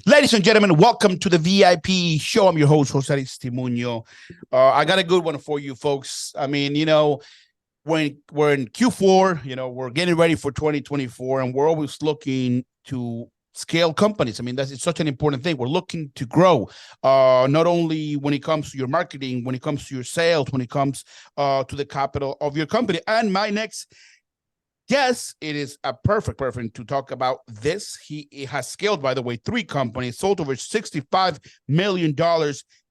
Ladies and gentlemen, welcome to the VIP show. I'm your host, Jose Aristimuno. I got a good one for you folks. I mean, we're in Q4, we're getting ready for 2024, and we're always looking to scale companies. I mean, it's such an important thing. We're looking to grow, not only when it comes to your marketing, when it comes to your sales, when it comes to the capital of your company. And my next yes, it is a perfect person to talk about this. He has scaled, by the way, 3 companies, sold over $65 million.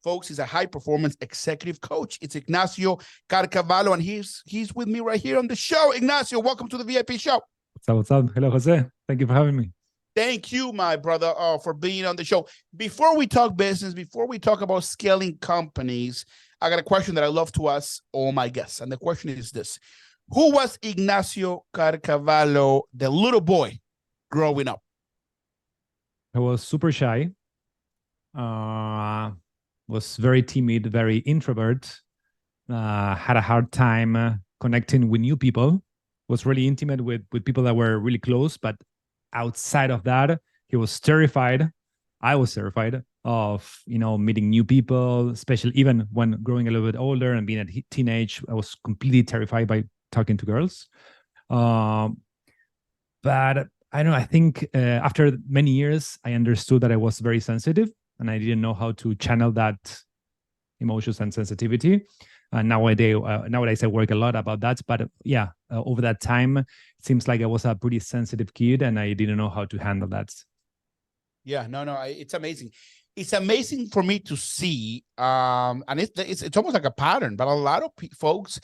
Folks, he's a high-performance executive coach. It's Ignacio Carcavallo, and he's with me right here on the show. Ignacio, welcome to the VIP show. What's up? Hello, Jose. Thank you for having me. Thank you, my brother, for being on the show. Before we talk business, before we talk about scaling companies, I got a question that I love to ask all my guests, and the question is this. Who was Ignacio Carcavallo, the little boy, growing up? I was super shy. Was very timid, very introvert. Had a hard time connecting with new people. Was really intimate with people that were really close. But outside of that, he was terrified. I was terrified of, meeting new people, especially even when growing a little bit older and being a teenage. I was completely terrified by talking to girls. But I don't know, I think after many years, I understood that I was very sensitive and I didn't know how to channel that emotions and sensitivity. And nowadays I work a lot about that. But over that time, it seems like I was a pretty sensitive kid and I didn't know how to handle that. Yeah, it's amazing. It's amazing for me to see, and it's almost like a pattern, but a lot of folks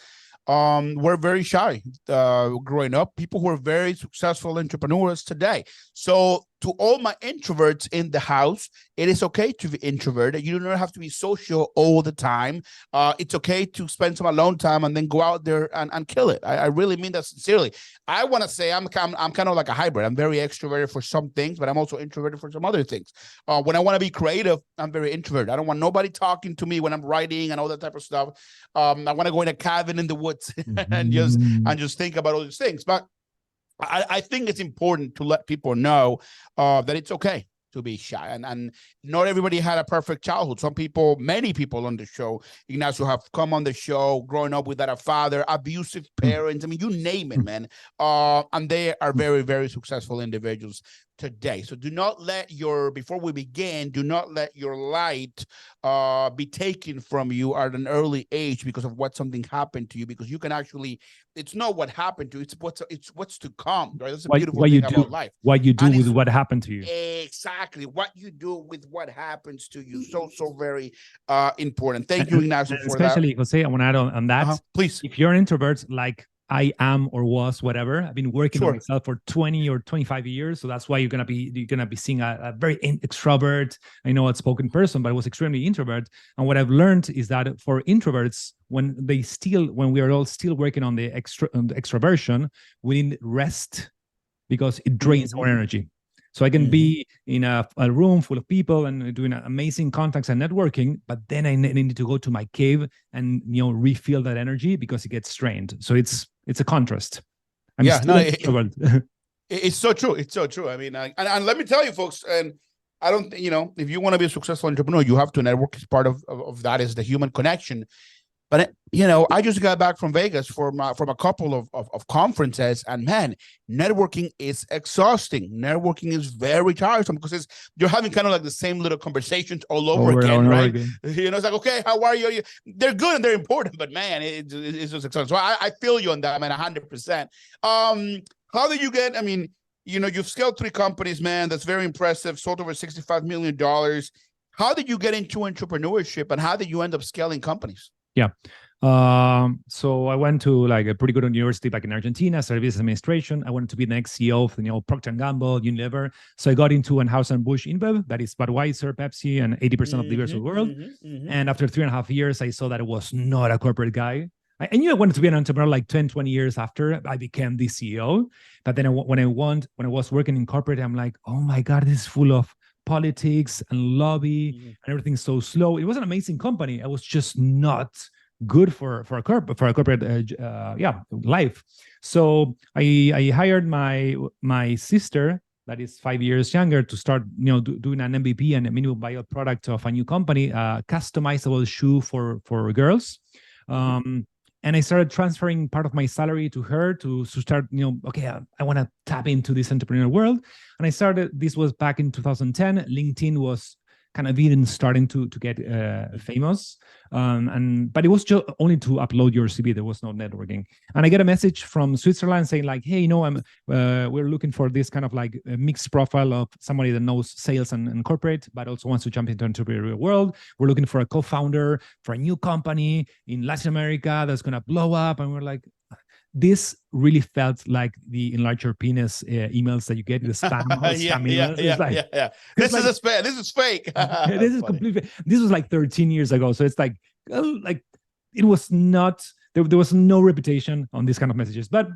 were very shy growing up, people who are very successful entrepreneurs today. So to all my introverts in the house, it is okay to be introverted. You don't have to be social all the time. It's okay to spend some alone time and then go out there and kill it. I really mean that sincerely. I want to say I'm kind of like a hybrid. I'm very extroverted for some things, but I'm also introverted for some other things. When I want to be creative, I'm very introverted. I don't want nobody talking to me when I'm writing and all that type of stuff. I want to go in a cabin in the woods and just think about all these things. But I think it's important to let people know that it's okay to be shy. And not everybody had a perfect childhood. Many people on the show, Ignacio, have come on the show growing up without a father, abusive parents. I mean, you name it, man. And they are very, very successful individuals today. So before we begin, do not let your light be taken from you at an early age because of something happened to you, because you can actually, it's not what happened to you, it's what's to come, right? That's a beautiful thing about life. What you do with what happened to you. Exactly. What you do with what happens to you. So very important. Thank you, Ignacio, for that. Especially, Jose, I want to add on that. Please. If you're an introvert, like I am or was, whatever, I've been working on myself for 20 or 25 years. So that's why you're gonna be seeing a very extrovert, I know, outspoken person, but I was extremely introvert. And what I've learned is that for introverts, when we are all still working on the extroversion, we need rest because it drains our energy. So I can be in a room full of people and doing amazing contacts and networking, but then I need to go to my cave and refill that energy because it gets strained. So it's a contrast. It's so true. It's so true. I mean, and let me tell you, folks, and I don't, if you want to be a successful entrepreneur, you have to network. As part of that is the human connection. But, I just got back from Vegas from a couple of conferences, and man, networking is exhausting. Networking is very tiresome because you're having kind of like the same little conversations all over again, right? It's like, okay, how are you? They're good and they're important, but man, it's just exhausting. So I feel you on that, man, 100%. How did you get, you've scaled 3 companies, man. That's very impressive. Sold over $65 million. How did you get into entrepreneurship and how did you end up scaling companies? Yeah. So I went to like a pretty good university back in Argentina, studied business administration. I wanted to be the next CEO of Procter & Gamble, Unilever. So I got into Anheuser-Busch InBev, that is Budweiser, Pepsi, and 80% of the beers of the world. And after 3.5 years, I saw that I was not a corporate guy. I knew I wanted to be an entrepreneur like 10, 20 years after I became the CEO. But then when I was working in corporate, I'm like, oh my God, this is full of politics and lobby and everything's so slow. It was an amazing company. I was just not good for a corporate life. So I hired my sister that is 5 years younger to start, doing an MVP and a minimum viable product of a new company, customizable shoe for girls. And I started transferring part of my salary to her to start, okay, I want to tap into this entrepreneurial world. And I started, this was back in 2010. LinkedIn was kind of even starting to get famous. But it was just only to upload your CV. There was no networking. And I get a message from Switzerland saying like, hey, we're looking for this kind of like a mixed profile of somebody that knows sales and corporate, but also wants to jump into entrepreneurial world. We're looking for a co-founder for a new company in Latin America that's going to blow up. And we're like, this really felt like the enlarge your penis emails that you get, the spam emails. This is a spam. This is fake. This is completely. This was like 13 years ago, so it's like it was not. There was no reputation on these kind of messages. But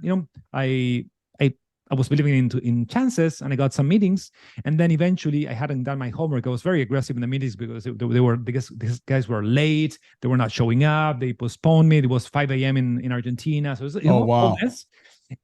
I was believing in chances, and I got some meetings. And then eventually, I hadn't done my homework. I was very aggressive in the meetings because these guys were late. They were not showing up. They postponed me. It was 5 a.m. in Argentina. So it was wow.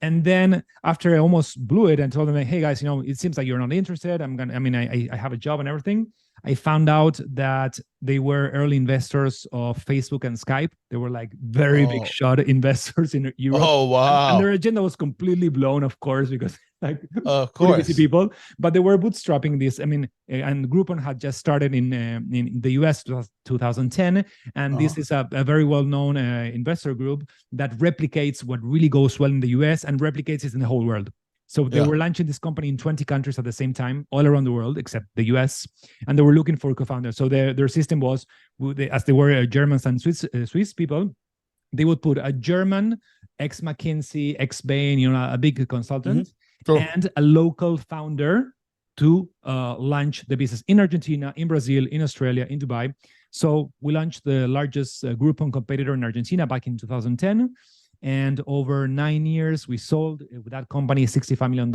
And then after I almost blew it and told them, like, hey guys, it seems like you're not interested. I have a job and everything. I found out that they were early investors of Facebook and Skype. They were like very big shot investors in Europe. Oh, wow. And their agenda was completely blown, of course, because pretty busy people. But they were bootstrapping this. And Groupon had just started in the US 2010. And this is a very well-known investor group that replicates what really goes well in the US and replicates it in the whole world. So they were launching this company in 20 countries at the same time, all around the world, except the US. And they were looking for co-founders. So their system was, as they were Germans and Swiss people, they would put a German, ex-McKinsey, ex-Bain, a big consultant, and a local founder to launch the business in Argentina, in Brazil, in Australia, in Dubai. So we launched the largest Groupon competitor in Argentina back in 2010. And over 9 years, we sold with that company $65 million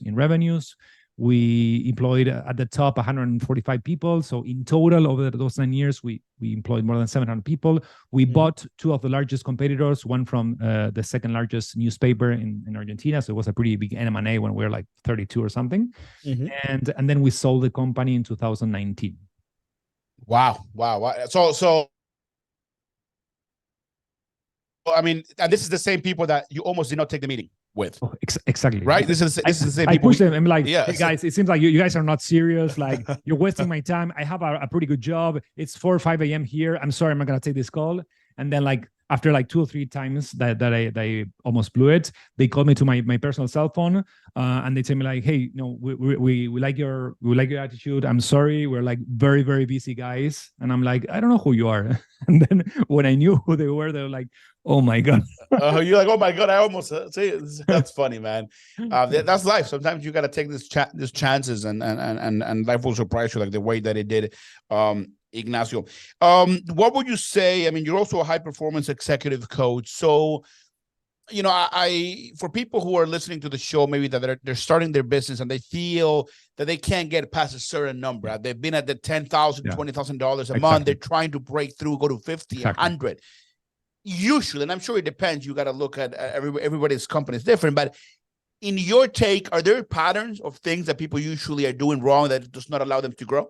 in revenues. We employed at the top 145 people. So in total, over those 9 years, we employed more than 700 people. We bought two of the largest competitors, one from the second largest newspaper in Argentina. So it was a pretty big M&A when we were like 32 or something. And then we sold the company in 2019. Wow. So and this is the same people that you almost did not take the meeting with. Oh, exactly. Right? This is the same people. I pushed them. I'm like, hey guys, it seems like you guys are not serious. Like, you're wasting my time. I have a pretty good job. It's 4 or 5 a.m. here. I'm sorry, I'm not going to take this call. And then after 2 or 3 times that I almost blew it, they called me to my personal cell phone, and they tell me like, hey, we like your attitude. I'm sorry, we're like very, very busy guys. And I'm like, I don't know who you are. And then when I knew who they were like, oh my god. You're like, oh my god, I almost say that's funny, man. That's life. Sometimes you got to take these chances, and life will surprise you like the way that it did. Ignacio, what would you say? I mean, you're also a high performance executive coach. So, I for people who are listening to the show, maybe that they're starting their business and they feel that they can't get past a certain number. They've been at the $10,000, $20,000 a month. They're trying to break through, go to 50, 100. Usually, and I'm sure it depends. You got to look at everybody's company is different, but in your take, are there patterns of things that people usually are doing wrong that does not allow them to grow?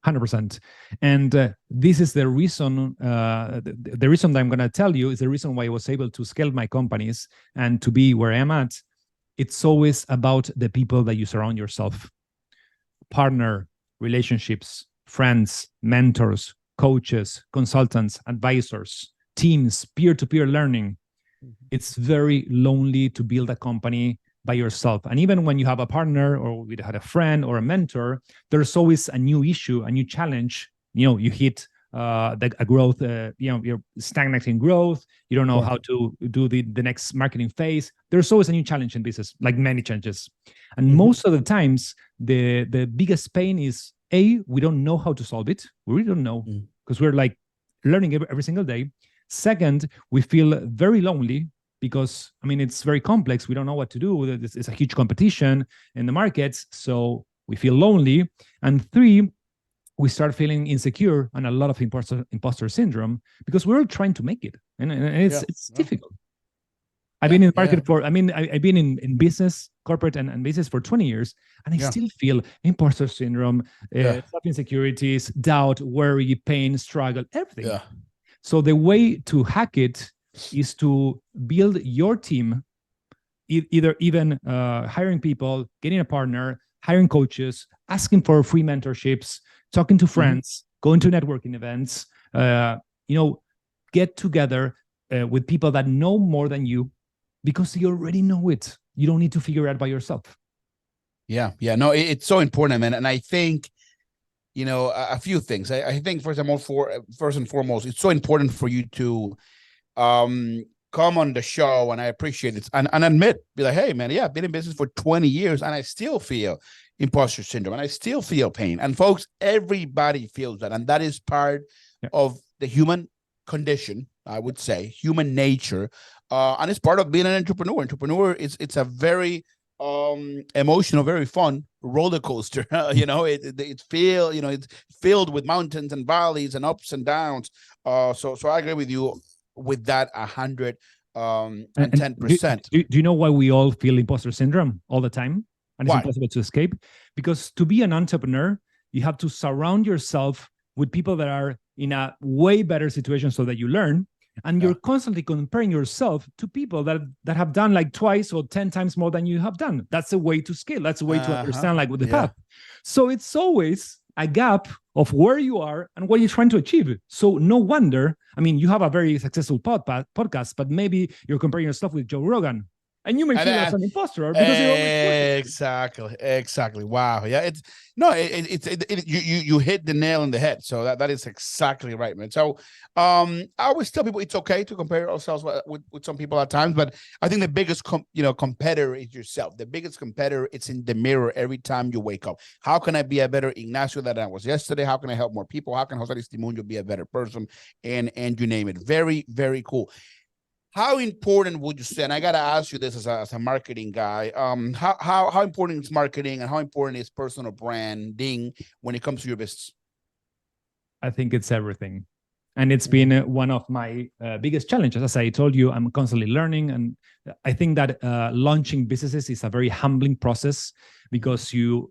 100%. And this is the reason, the reason that I'm going to tell you is the reason why I was able to scale my companies and to be where I am at. It's always about the people that you surround yourself. Partner, relationships, friends, mentors, coaches, consultants, advisors, teams, peer-to-peer learning. It's very lonely to build a company by yourself. And even when you have a partner or you had a friend or a mentor, there's always a new issue, a new challenge. You hit a growth, you're stagnating growth. You don't know how to do the next marketing phase. There's always a new challenge in business, like many challenges. And most of the times, the biggest pain is, we don't know how to solve it. We really don't know because we're like learning every single day. Second, we feel very lonely because, it's very complex. We don't know what to do. It's a huge competition in the markets, so we feel lonely. And 3, we start feeling insecure and a lot of imposter syndrome because we're all trying to make it, and it's difficult. I've been in market for, I've been in business, corporate and business for 20 years, and I still feel imposter syndrome, self-insecurities, doubt, worry, pain, struggle, everything. Yeah. So the way to hack it is to build your team, either even hiring people, getting a partner, hiring coaches, asking for free mentorships, talking to friends, going to networking events, get together with people that know more than you, because you already know it. You don't need to figure it out by yourself. Yeah. No, it's so important, man. And I think, a few things. I think first and foremost, it's so important for you to come on the show, and I appreciate it, and be like, hey, man, I've been in business for 20 years, and I still feel imposter syndrome, and I still feel pain. And folks, everybody feels that, and that is part of the human condition, I would say, human nature, and it's part of being an entrepreneur. It's a very emotional, very fun roller coaster. It's filled with mountains and valleys and ups and downs. So I agree with you with that 110%. Do you know why we all feel imposter syndrome all the time? And it's impossible to escape? Because to be an entrepreneur, you have to surround yourself with people that are in a way better situation so that you learn. And you're constantly comparing yourself to people that have done like twice or 10 times more than you have done. That's a way to scale. That's a way to understand like with the path. So it's always a gap of where you are and what you're trying to achieve. So no wonder, you have a very successful podcast, but maybe you're comparing yourself with Joe Rogan. And you may feel as an imposter because you're always exactly. Wow. Yeah. You hit the nail on the head. So that is exactly right, man. So I always tell people it's okay to compare ourselves with some people at times, but I think the biggest competitor is yourself. The biggest competitor, it's in the mirror every time you wake up. How can I be a better Ignacio than I was yesterday? How can I help more people? How can Jose Aristimuno be a better person? And you name it. Very, very cool. How important would you say, and I got to ask you this as a marketing guy, how important is marketing and how important is personal branding when it comes to your business? I think it's everything. And it's been one of my biggest challenges. As I told you, I'm constantly learning. And I think that launching businesses is a very humbling process, because you,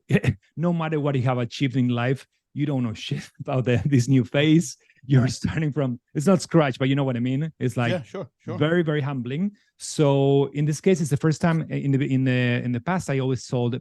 no matter what you have achieved in life, you don't know shit about this new phase. You're starting from, it's not scratch, but you know what I mean? It's like sure. Very, very humbling. So in this case, it's the first time in the past, I always sold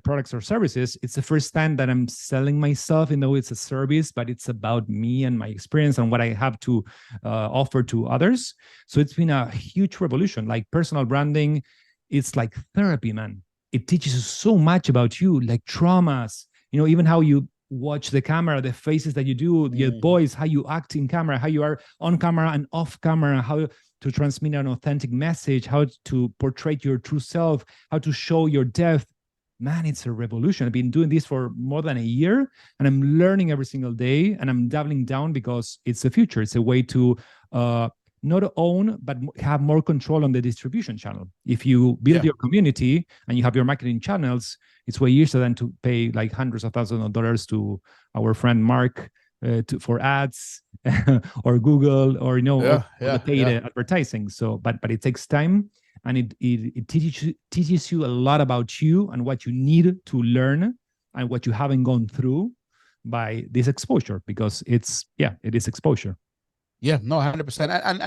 products or services. It's the first time that I'm selling myself, even though it's a service, but it's about me and my experience and what I have to offer to others. So it's been a huge revolution. Like personal branding, it's like therapy, man. It teaches you so much about you, like traumas, even how you watch the camera, the faces that you do, your voice, how you act in camera, how you are on camera and off camera, how to transmit an authentic message, how to portray your true self, how to show your depth. Man, it's a revolution. I've been doing this for more than a year, and I'm learning every single day, and I'm doubling down because it's the future. It's a way to not own, but have more control on the distribution channel. If you build your community and you have your marketing channels, it's way easier than to pay like hundreds of thousands of dollars to our friend Mark for ads or Google or the paid advertising. So, but it takes time, and it teaches you a lot about you and what you need to learn and what you haven't gone through by this exposure, because it is exposure. Yeah, no, 100%. And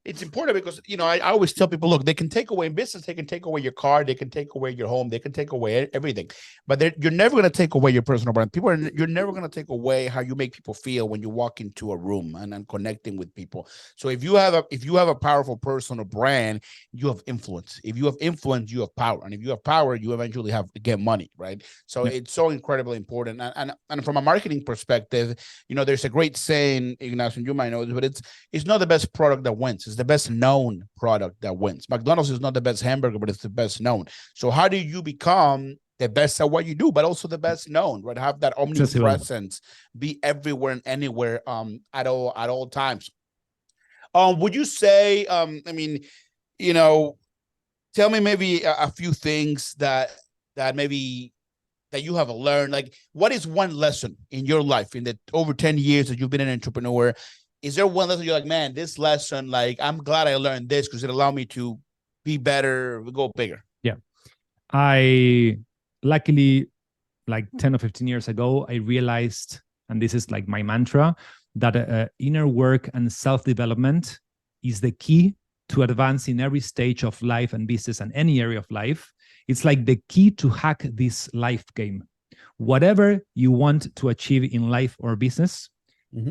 it's important because, I always tell people, look, they can take away in business, they can take away your car, they can take away your home, they can take away everything, but you're never going to take away your personal brand. You're never going to take away how you make people feel when you walk into a room and connecting with people. So if you have a powerful personal brand, you have influence. If you have influence, you have power. And if you have power, you eventually get money, right? So it's so incredibly important. And from a marketing perspective, there's a great saying, Ignacio, you might know this, but it's not the best product that wins. It's the best known product that wins. McDonald's is not the best hamburger, but it's the best known. So how do you become the best at what you do, but also the best known, right? Have that omnipresence, be everywhere and anywhere, at all times. Would you say, tell me maybe a few things that maybe that you have learned. Like, what is one lesson in your life in the over 10 years that you've been an entrepreneur is there one lesson you're like, man, this lesson, like, I'm glad I learned this because it allowed me to be better, go bigger? Yeah. I luckily, like 10 or 15 years ago, I realized, and this is like my mantra, that inner work and self-development is the key to advance in every stage of life and business and any area of life. It's like the key to hack this life game. Whatever you want to achieve in life or business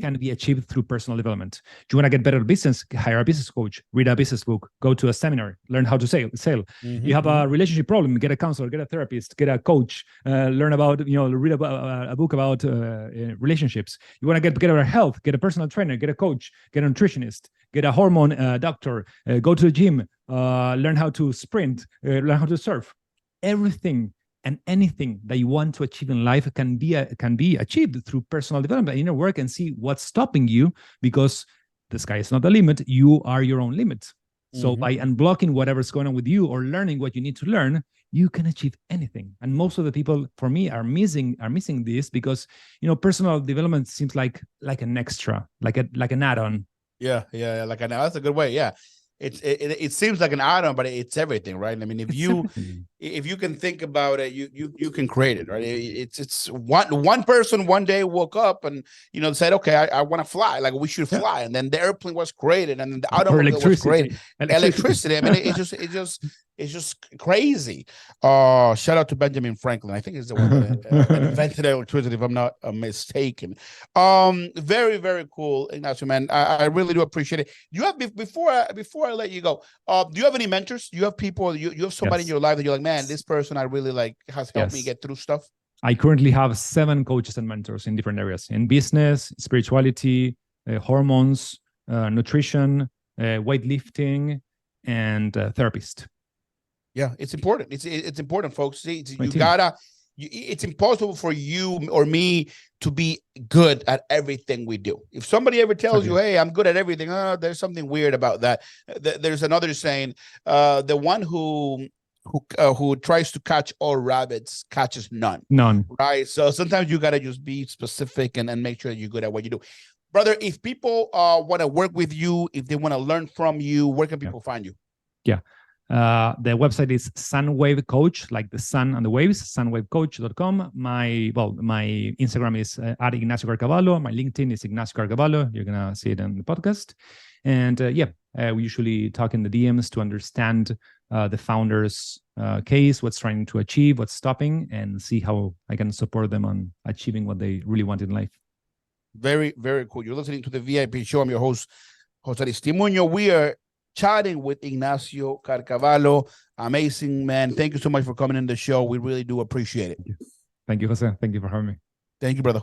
can be achieved through personal development. Do you want to get better at business? Hire a business coach, read a business book, go to a seminar, learn how to sell. You have a relationship problem, get a counselor, get a therapist, get a coach, learn about, read about a book about relationships. You want to get better health, get a personal trainer, get a coach, get a nutritionist, get a hormone doctor, go to the gym, learn how to sprint, learn how to surf. Everything and anything that you want to achieve in life can be achieved through personal development, inner work, and see what's stopping you, because the sky is not the limit. You are your own limit. So by unblocking whatever's going on with you or learning what you need to learn, you can achieve anything. And most of the people, for me, are missing this because, personal development seems like an extra, like an add-on. Yeah. Like that's a good way. Yeah. It seems like an add-on, but it's everything, right? I mean, if you can think about it, you can create it, right? It's one person one day woke up and said, okay, I want to fly, like we should fly, and then the airplane was created, and then the automobile was created, electricity. I mean, it's just crazy. Shout out to Benjamin Franklin. I think he's the one that invented electricity, if I'm not mistaken. Very, very cool, Ignacio, man. I really do appreciate it. You have before I let you go, do you have any mentors? Do you have people? You have somebody in your life that you're like, man, this person I really like has helped me get through stuff? I currently have 7 coaches and mentors in different areas: in business, spirituality, hormones, nutrition, weightlifting, and therapist. Yeah, it's important. It's important, folks. See, it's impossible for you or me to be good at everything we do. If somebody ever tells you, hey, I'm good at everything, there's something weird about that. There's another saying, the one who tries to catch all rabbits catches none. Right? So sometimes you got to just be specific and make sure that you're good at what you do. Brother, if people want to work with you, if they want to learn from you, where can people find you? Yeah. The website is Sunwave Coach, like the sun and the waves, sunwavecoach.com. My Instagram is at Ignacio Carcavallo. My LinkedIn is Ignacio Carcavallo. You're going to see it in the podcast. And we usually talk in the DMs to understand the founder's case, what's trying to achieve, what's stopping, and see how I can support them on achieving what they really want in life. Very, very cool. You're listening to the VIP show. I'm your host, Jose Aristimuno. We are chatting with Ignacio Carcavallo. Amazing, man. Thank you so much for coming in the show. We really do appreciate it. Thank you, Jose. Thank you for having me. Thank you, brother.